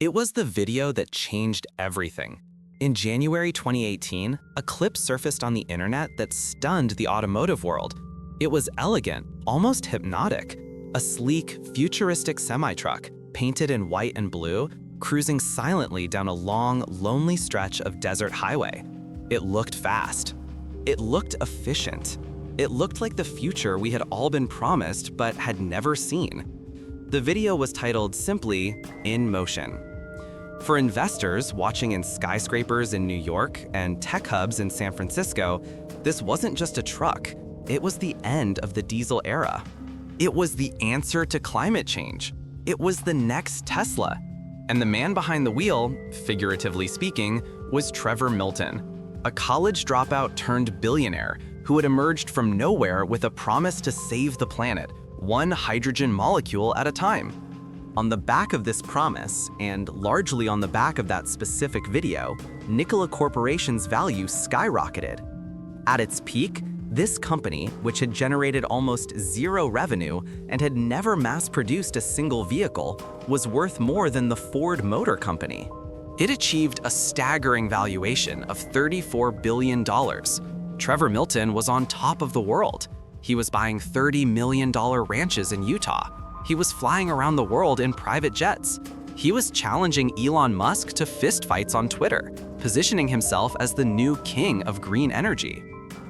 It was the video that changed everything. In January 2018, a clip surfaced on the internet that stunned the automotive world. It was elegant, almost hypnotic. A sleek, futuristic semi-truck, painted in white and blue, cruising silently down a long, lonely stretch of desert highway. It looked fast. It looked efficient. It looked like the future we had all been promised but had never seen. The video was titled simply, "In Motion." For investors watching in skyscrapers in New York and tech hubs in San Francisco, this wasn't just a truck, it was the end of the diesel era. It was the answer to climate change. It was the next Tesla. And the man behind the wheel, figuratively speaking, was Trevor Milton, a college dropout turned billionaire who had emerged from nowhere with a promise to save the planet, one hydrogen molecule at a time. On the back of this promise, and largely on the back of that specific video, Nikola Corporation's value skyrocketed. At its peak, this company, which had generated almost zero revenue and had never mass-produced a single vehicle, was worth more than the Ford Motor Company. It achieved a staggering valuation of $34 billion. Trevor Milton was on top of the world. He was buying $30 million ranches in Utah. He was flying around the world in private jets. He was challenging Elon Musk to fistfights on Twitter, positioning himself as the new king of green energy.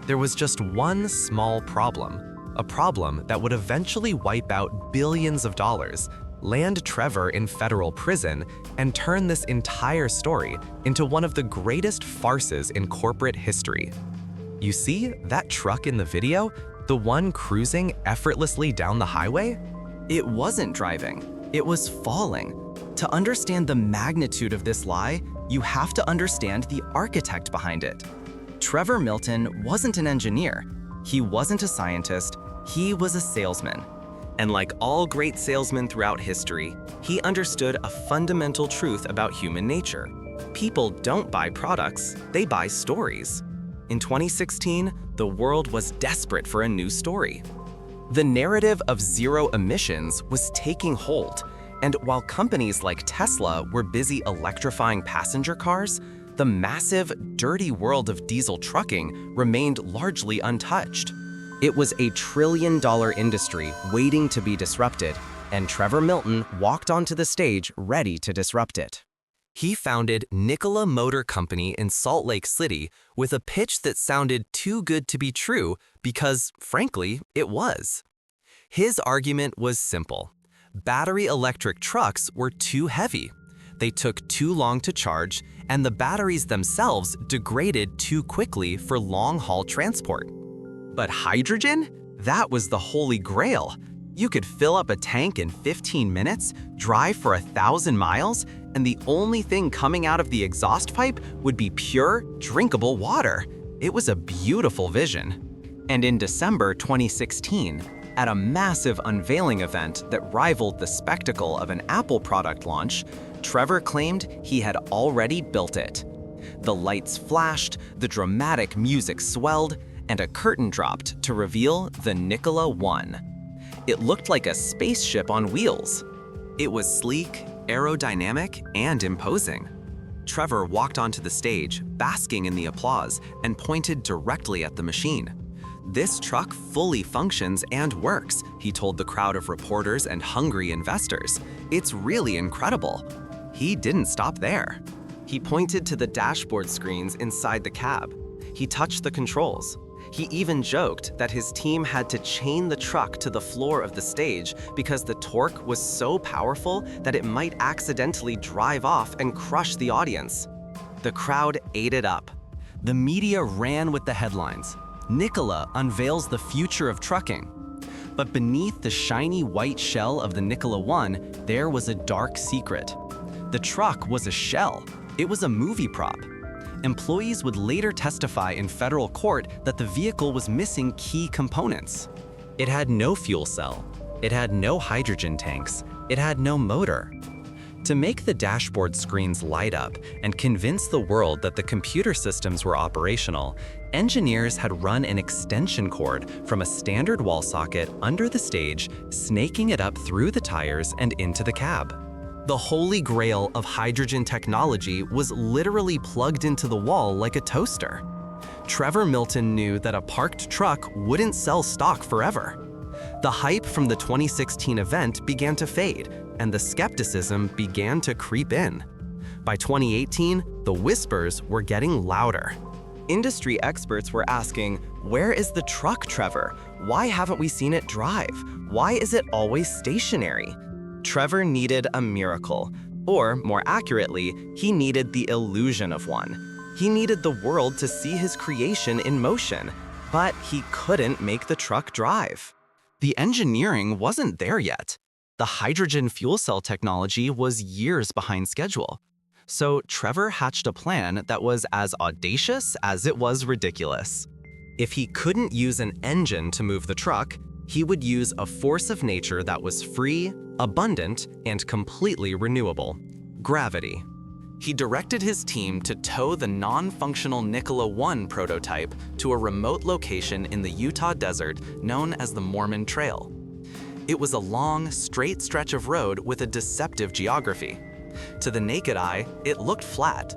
There was just one small problem, a problem that would eventually wipe out billions of dollars, land Trevor in federal prison, and turn this entire story into one of the greatest farces in corporate history. You see, that truck in the video, the one cruising effortlessly down the highway? It wasn't driving, it was falling. To understand the magnitude of this lie, you have to understand the architect behind it. Trevor Milton wasn't an engineer, he wasn't a scientist, he was a salesman. And like all great salesmen throughout history, he understood a fundamental truth about human nature. People don't buy products, they buy stories. In 2016, the world was desperate for a new story. The narrative of zero emissions was taking hold, and while companies like Tesla were busy electrifying passenger cars, the massive, dirty world of diesel trucking remained largely untouched. It was a trillion-dollar industry waiting to be disrupted, and Trevor Milton walked onto the stage ready to disrupt it. He founded Nikola Motor Company in Salt Lake City with a pitch that sounded too good to be true because, frankly, it was. His argument was simple. Battery electric trucks were too heavy. They took too long to charge, and the batteries themselves degraded too quickly for long-haul transport. But hydrogen? That was the holy grail. You could fill up a tank in 15 minutes, drive for 1,000 miles, and the only thing coming out of the exhaust pipe would be pure, drinkable water. It was a beautiful vision. And in December 2016, at a massive unveiling event that rivaled the spectacle of an Apple product launch, Trevor claimed he had already built it. The lights flashed, the dramatic music swelled, and a curtain dropped to reveal the Nikola One. It looked like a spaceship on wheels. It was sleek, aerodynamic, and imposing. Trevor walked onto the stage, basking in the applause, and pointed directly at the machine. "This truck fully functions and works," he told the crowd of reporters and hungry investors. "It's really incredible." He didn't stop there. He pointed to the dashboard screens inside the cab. He touched the controls. He even joked that his team had to chain the truck to the floor of the stage because the torque was so powerful that it might accidentally drive off and crush the audience. The crowd ate it up. The media ran with the headlines. Nikola unveils the future of trucking. But beneath the shiny white shell of the Nikola One, there was a dark secret. The truck was a shell. It was a movie prop. Employees would later testify in federal court that the vehicle was missing key components. It had no fuel cell. It had no hydrogen tanks. It had no motor. To make the dashboard screens light up and convince the world that the computer systems were operational, engineers had run an extension cord from a standard wall socket under the stage, snaking it up through the tires and into the cab. The holy grail of hydrogen technology was literally plugged into the wall like a toaster. Trevor Milton knew that a parked truck wouldn't sell stock forever. The hype from the 2016 event began to fade, and the skepticism began to creep in. By 2018, the whispers were getting louder. Industry experts were asking, "Where is the truck, Trevor? Why haven't we seen it drive? Why is it always stationary?" Trevor needed a miracle, or more accurately, he needed the illusion of one. He needed the world to see his creation in motion, but he couldn't make the truck drive. The engineering wasn't there yet. The hydrogen fuel cell technology was years behind schedule. So Trevor hatched a plan that was as audacious as it was ridiculous. If he couldn't use an engine to move the truck, he would use a force of nature that was free, abundant, and completely renewable: gravity. He directed his team to tow the non-functional Nikola 1 prototype to a remote location in the Utah desert known as the Mormon Trail. It was a long, straight stretch of road with a deceptive geography. To the naked eye, it looked flat.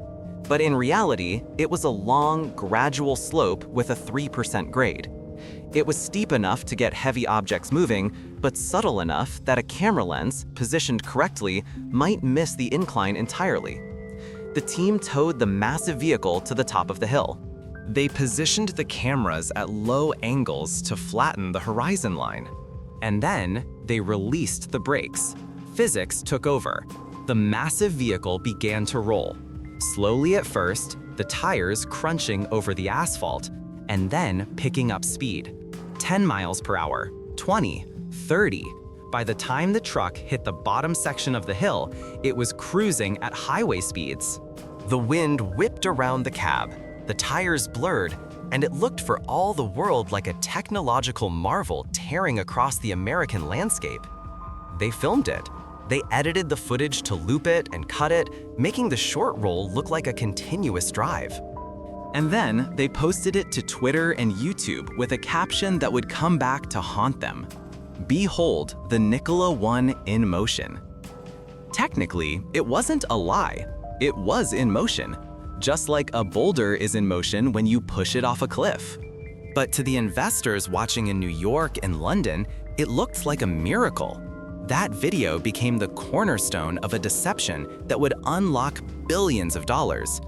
But in reality, it was a long, gradual slope with a 3% grade. It was steep enough to get heavy objects moving, but subtle enough that a camera lens, positioned correctly, might miss the incline entirely. The team towed the massive vehicle to the top of the hill. They positioned the cameras at low angles to flatten the horizon line. And then they released the brakes. Physics took over. The massive vehicle began to roll. Slowly at first, the tires crunching over the asphalt, and then picking up speed. 10 miles per hour, 20, 30. By the time the truck hit the bottom section of the hill, it was cruising at highway speeds. The wind whipped around the cab, the tires blurred, and it looked for all the world like a technological marvel tearing across the American landscape. They filmed it. They edited the footage to loop it and cut it, making the short roll look like a continuous drive. And then they posted it to Twitter and YouTube with a caption that would come back to haunt them: "Behold the Nikola 1 in motion." Technically, it wasn't a lie. It was in motion, just like a boulder is in motion when you push it off a cliff. But to the investors watching in New York and London, it looked like a miracle. That video became the cornerstone of a deception that would unlock billions of dollars.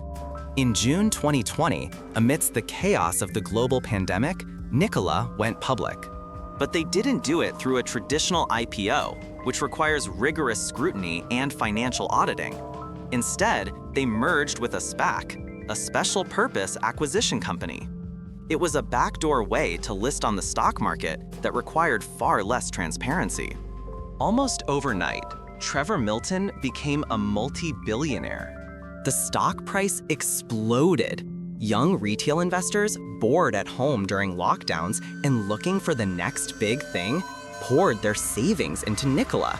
In June 2020, amidst the chaos of the global pandemic, Nikola went public. But they didn't do it through a traditional IPO, which requires rigorous scrutiny and financial auditing. Instead, they merged with a SPAC, a special purpose acquisition company. It was a backdoor way to list on the stock market that required far less transparency. Almost overnight, Trevor Milton became a multi-billionaire. The stock price exploded. Young retail investors, bored at home during lockdowns and looking for the next big thing, poured their savings into Nikola.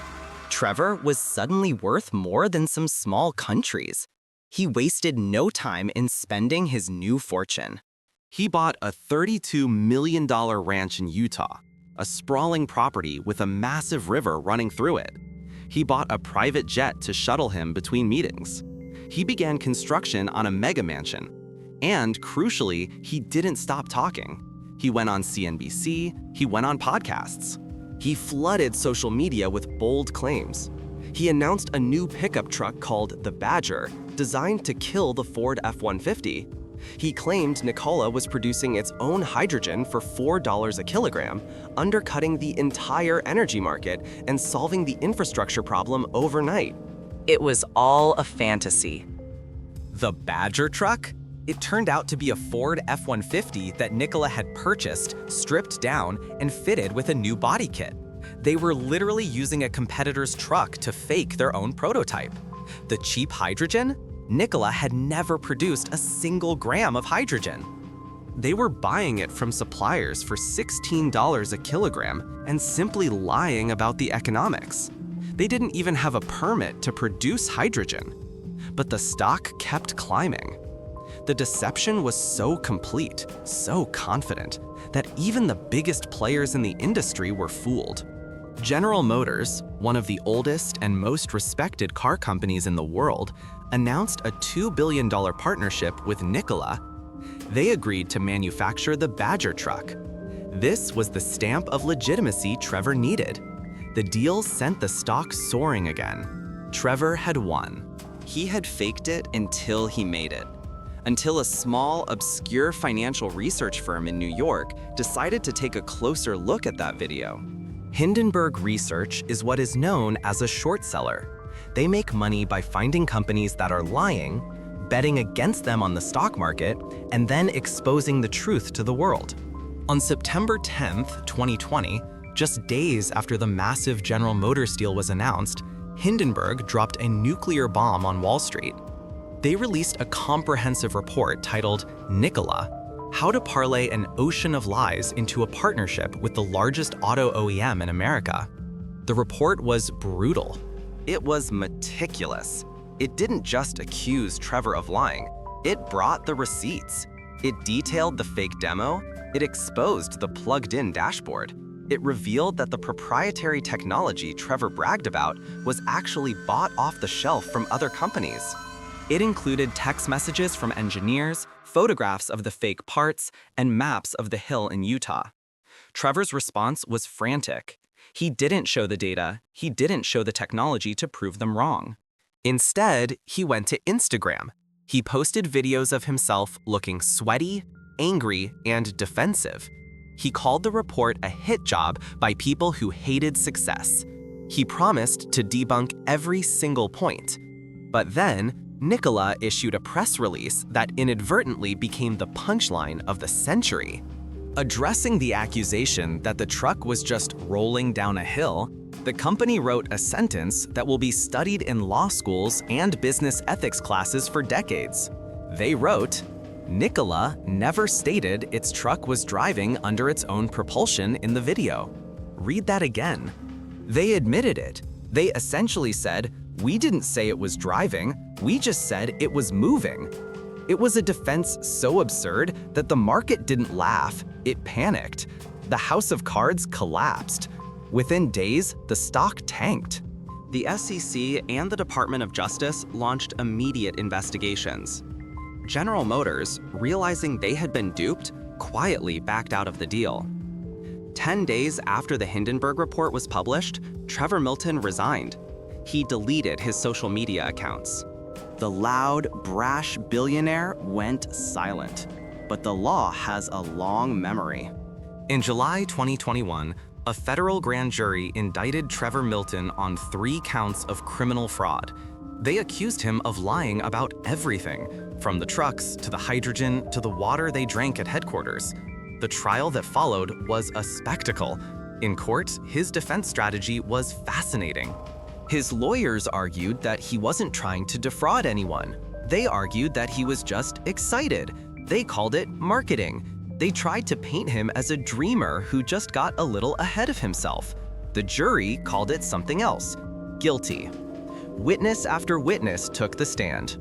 Trevor was suddenly worth more than some small countries. He wasted no time in spending his new fortune. He bought a $32 million ranch in Utah, a sprawling property with a massive river running through it. He bought a private jet to shuttle him between meetings. He began construction on a mega mansion. And crucially, he didn't stop talking. He went on CNBC, he went on podcasts. He flooded social media with bold claims. He announced a new pickup truck called the Badger, designed to kill the Ford F-150. He claimed Nikola was producing its own hydrogen for $4 a kilogram, undercutting the entire energy market and solving the infrastructure problem overnight. It was all a fantasy. The Badger truck? It turned out to be a Ford F-150 that Nikola had purchased, stripped down, and fitted with a new body kit. They were literally using a competitor's truck to fake their own prototype. The cheap hydrogen? Nikola had never produced a single gram of hydrogen. They were buying it from suppliers for $16 a kilogram and simply lying about the economics. They didn't even have a permit to produce hydrogen. But the stock kept climbing. The deception was so complete, so confident, that even the biggest players in the industry were fooled. General Motors, one of the oldest and most respected car companies in the world, announced a $2 billion partnership with Nikola. They agreed to manufacture the Badger truck. This was the stamp of legitimacy Trevor needed. The deal sent the stock soaring again. Trevor had won. He had faked it until he made it. Until a small, obscure financial research firm in New York decided to take a closer look at that video. Hindenburg Research is what is known as a short seller. They make money by finding companies that are lying, betting against them on the stock market, and then exposing the truth to the world. On September 10th, 2020, just days after the massive General Motors deal was announced, Hindenburg dropped a nuclear bomb on Wall Street. They released a comprehensive report titled Nikola: How to Parlay an Ocean of Lies into a Partnership with the Largest Auto OEM in America. The report was brutal. It was meticulous. It didn't just accuse Trevor of lying, it brought the receipts. It detailed the fake demo, it exposed the plugged-in dashboard. It revealed that the proprietary technology Trevor bragged about was actually bought off the shelf from other companies. It included text messages from engineers, photographs of the fake parts, and maps of the hill in Utah. Trevor's response was frantic. He didn't show the data, he didn't show the technology to prove them wrong. Instead, he went to Instagram. He posted videos of himself looking sweaty, angry, and defensive. He called the report a hit job by people who hated success. He promised to debunk every single point. But then, Nikola issued a press release that inadvertently became the punchline of the century. Addressing the accusation that the truck was just rolling down a hill, the company wrote a sentence that will be studied in law schools and business ethics classes for decades. They wrote, "Nikola never stated its truck was driving under its own propulsion in the video." Read that again. They admitted it. They essentially said, "We didn't say it was driving, we just said it was moving." It was a defense so absurd that the market didn't laugh, it panicked. The house of cards collapsed. Within days, the stock tanked. The SEC and the Department of Justice launched immediate investigations. General Motors, realizing they had been duped, quietly backed out of the deal. 10 days after the Hindenburg report was published, Trevor Milton resigned. He deleted his social media accounts. The loud, brash billionaire went silent. But the law has a long memory. In July 2021, a federal grand jury indicted Trevor Milton on 3 counts of criminal fraud. They accused him of lying about everything, from the trucks to the hydrogen to the water they drank at headquarters. The trial that followed was a spectacle. In court, his defense strategy was fascinating. His lawyers argued that he wasn't trying to defraud anyone. They argued that he was just excited. They called it marketing. They tried to paint him as a dreamer who just got a little ahead of himself. The jury called it something else: guilty. Witness after witness took the stand.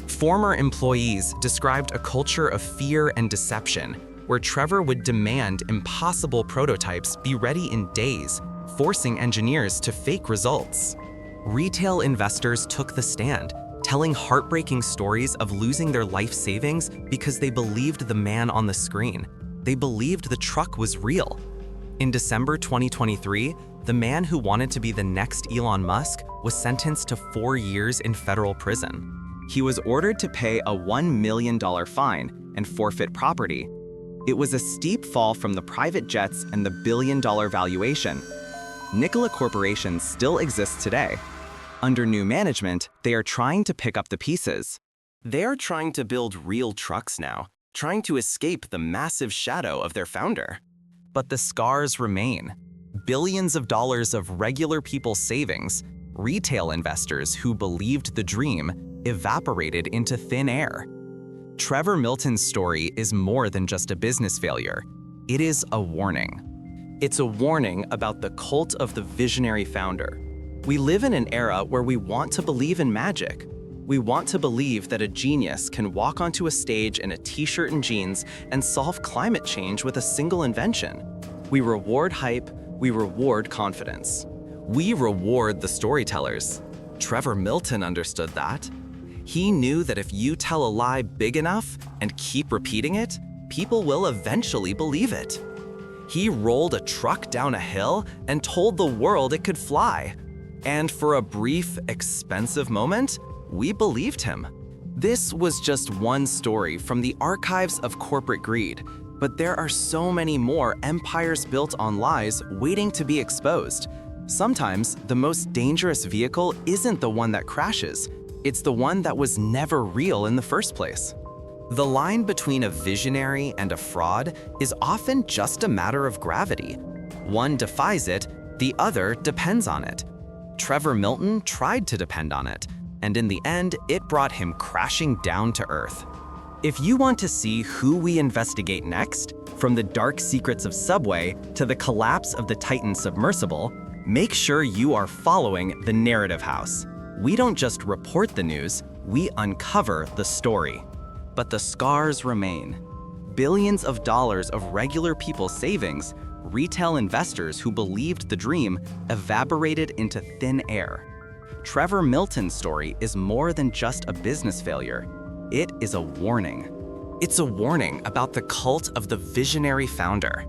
Former employees described a culture of fear and deception, where Trevor would demand impossible prototypes be ready in days, forcing engineers to fake results. Retail investors took the stand, telling heartbreaking stories of losing their life savings because they believed the man on the screen. They believed the truck was real. In December 2023, the man who wanted to be the next Elon Musk was sentenced to 4 years in federal prison. He was ordered to pay a $1 million fine and forfeit property. It was a steep fall from the private jets and the billion-dollar valuation. Nikola Corporation still exists today. Under new management, they are trying to pick up the pieces. They are trying to build real trucks now, trying to escape the massive shadow of their founder. But the scars remain. Billions of dollars of regular people's savings, retail investors who believed the dream, evaporated into thin air. Trevor Milton's story is more than just a business failure. It is a warning. It's a warning about the cult of the visionary founder. We live in an era where we want to believe in magic. We want to believe that a genius can walk onto a stage in a t-shirt and jeans and solve climate change with a single invention. We reward hype, we reward confidence. We reward the storytellers. Trevor Milton understood that. He knew that if you tell a lie big enough and keep repeating it, people will eventually believe it. He rolled a truck down a hill and told the world it could fly. And for a brief, expensive moment, we believed him. This was just one story from the archives of corporate greed, but there are so many more empires built on lies waiting to be exposed. Sometimes, the most dangerous vehicle isn't the one that crashes, it's the one that was never real in the first place. The line between a visionary and a fraud is often just a matter of gravity. One defies it, the other depends on it. Trevor Milton tried to depend on it, and in the end, it brought him crashing down to earth. If you want to see who we investigate next, from the dark secrets of Subway to the collapse of the Titan submersible, make sure you are following the Narrative House. We don't just report the news, we uncover the story. But the scars remain. Billions of dollars of regular people's savings, retail investors who believed the dream, evaporated into thin air. Trevor Milton's story is more than just a business failure. It is a warning. It's a warning about the cult of the visionary founder.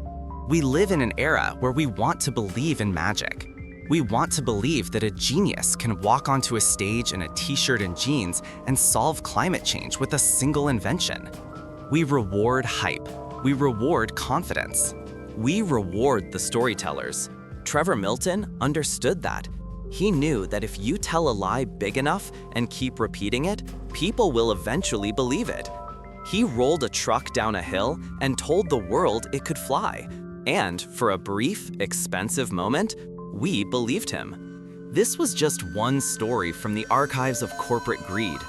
We live in an era where we want to believe in magic. We want to believe that a genius can walk onto a stage in a t-shirt and jeans and solve climate change with a single invention. We reward hype. We reward confidence. We reward the storytellers. Trevor Milton understood that. He knew that if you tell a lie big enough and keep repeating it, people will eventually believe it. He rolled a truck down a hill and told the world it could fly. And for a brief, expensive moment, we believed him. This was just one story from the archives of corporate greed,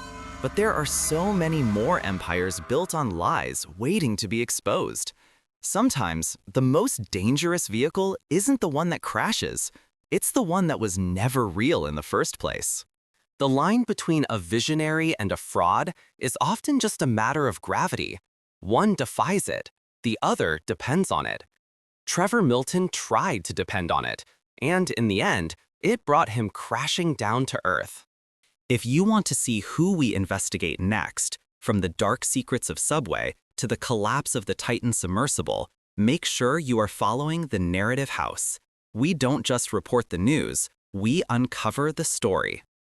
but there are so many more empires built on lies waiting to be exposed. Sometimes, the most dangerous vehicle isn't the one that crashes, it's the one that was never real in the first place. The line between a visionary and a fraud is often just a matter of gravity. One defies it, the other depends on it. Trevor Milton tried to depend on it, and in the end, it brought him crashing down to earth. If you want to see who we investigate next, from the dark secrets of Subway to the collapse of the Titan submersible, make sure you are following the Narrative House. We don't just report the news, we uncover the story.